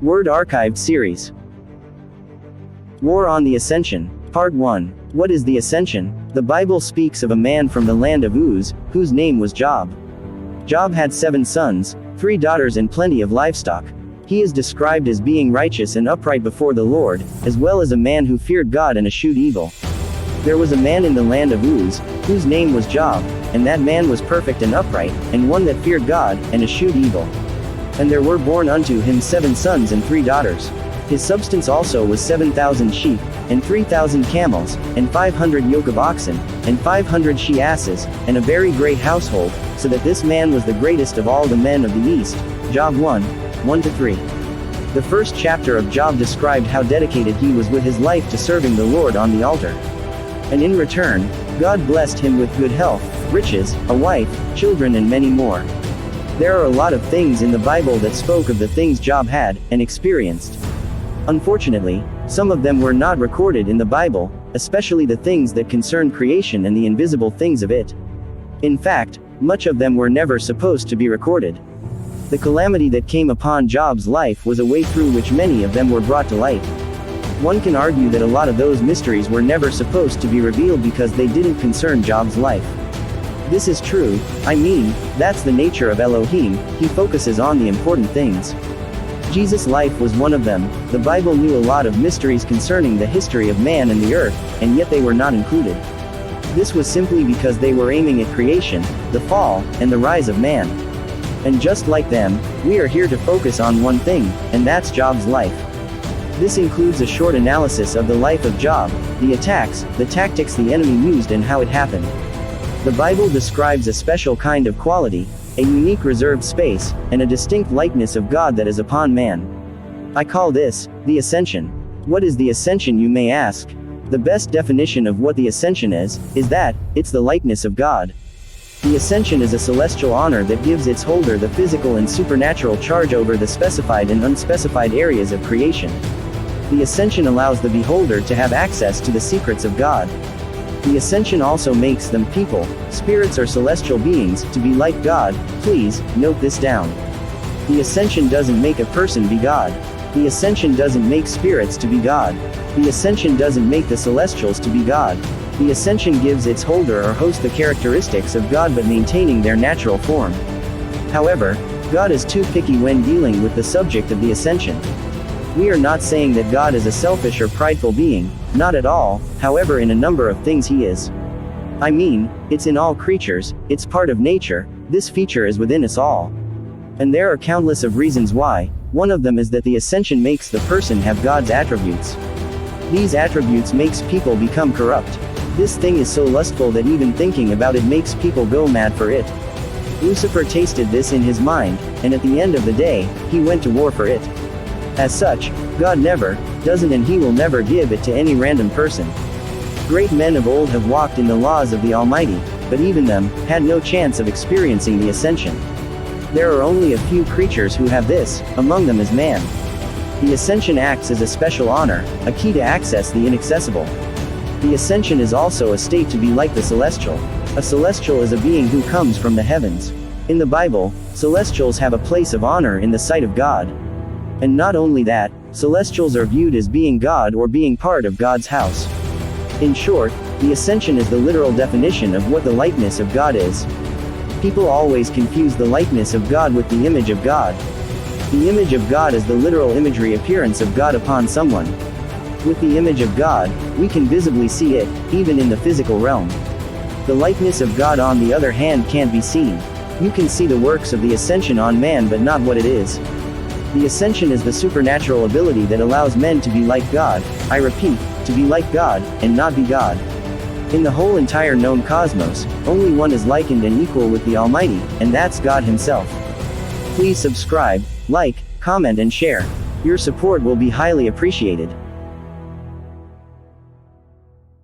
Word Archived Series. War on the Ascension, Part 1. What is the Ascension? The Bible speaks of a man from the land of Uz, whose name was Job. Job had 7 sons, 3 daughters and plenty of livestock. He is described as being righteous and upright before the Lord, as well as a man who feared God and eschewed evil. There was a man in the land of Uz, whose name was Job, and that man was perfect and upright, and one that feared God, and eschewed evil. And there were born unto him 7 sons and 3 daughters. His substance also was 7,000 sheep, and 3,000 camels, and 500 yoke of oxen, and 500 she-asses, and a very great household, so that this man was the greatest of all the men of the east. Job 1, 1-3. The first chapter of Job described how dedicated he was with his life to serving the Lord on the altar. And in return, God blessed him with good health, riches, a wife, children and many more. There are a lot of things in the Bible that spoke of the things Job had, and experienced. Unfortunately, some of them were not recorded in the Bible, especially the things that concern creation and the invisible things of it. In fact, much of them were never supposed to be recorded. The calamity that came upon Job's life was a way through which many of them were brought to light. One can argue that a lot of those mysteries were never supposed to be revealed because they didn't concern Job's life. This is true, that's the nature of Elohim, he focuses on the important things. Jesus' life was one of them. The Bible knew a lot of mysteries concerning the history of man and the earth, and yet they were not included. This was simply because they were aiming at creation, the fall, and the rise of man. And just like them, we are here to focus on one thing, and that's Job's life. This includes a short analysis of the life of Job, the attacks, the tactics the enemy used and how it happened. The Bible describes a special kind of quality, a unique reserved space, and a distinct likeness of God that is upon man. I call this the Ascension. What is the Ascension, you may ask? The best definition of what the Ascension is that it's the likeness of God. The Ascension is a celestial honor that gives its holder the physical and supernatural charge over the specified and unspecified areas of creation. The Ascension allows the beholder to have access to the secrets of God. The Ascension also makes them people, spirits or celestial beings, to be like God. Please, note this down. The Ascension doesn't make a person be God. The Ascension doesn't make spirits to be God. The Ascension doesn't make the celestials to be God. The Ascension gives its holder or host the characteristics of God but maintaining their natural form. However, God is too picky when dealing with the subject of the Ascension. We are not saying that God is a selfish or prideful being, not at all, however in a number of things he is. It's in all creatures, it's part of nature, this feature is within us all. And there are countless of reasons why. One of them is that the Ascension makes the person have God's attributes. These attributes makes people become corrupt. This thing is so lustful that even thinking about it makes people go mad for it. Lucifer tasted this in his mind, and at the end of the day, he went to war for it. As such, God never, doesn't and he will never give it to any random person. Great men of old have walked in the laws of the Almighty, but even them, had no chance of experiencing the Ascension. There are only a few creatures who have this, among them is man. The Ascension acts as a special honor, a key to access the inaccessible. The Ascension is also a state to be like the celestial. A celestial is a being who comes from the heavens. In the Bible, celestials have a place of honor in the sight of God. And not only that, celestials are viewed as being God or being part of God's house. In short, the Ascension is the literal definition of what the likeness of God is. People always confuse the likeness of God with the image of God. The image of God is the literal imagery appearance of God upon someone. With the image of God, we can visibly see it, even in the physical realm. The likeness of God on the other hand can't be seen. You can see the works of the Ascension on man but not what it is. The Ascension is the supernatural ability that allows men to be like God, I repeat, to be like God, and not be God. In the whole entire known cosmos, only one is likened and equal with the Almighty, and that's God himself. Please subscribe, like, comment and share. Your support will be highly appreciated.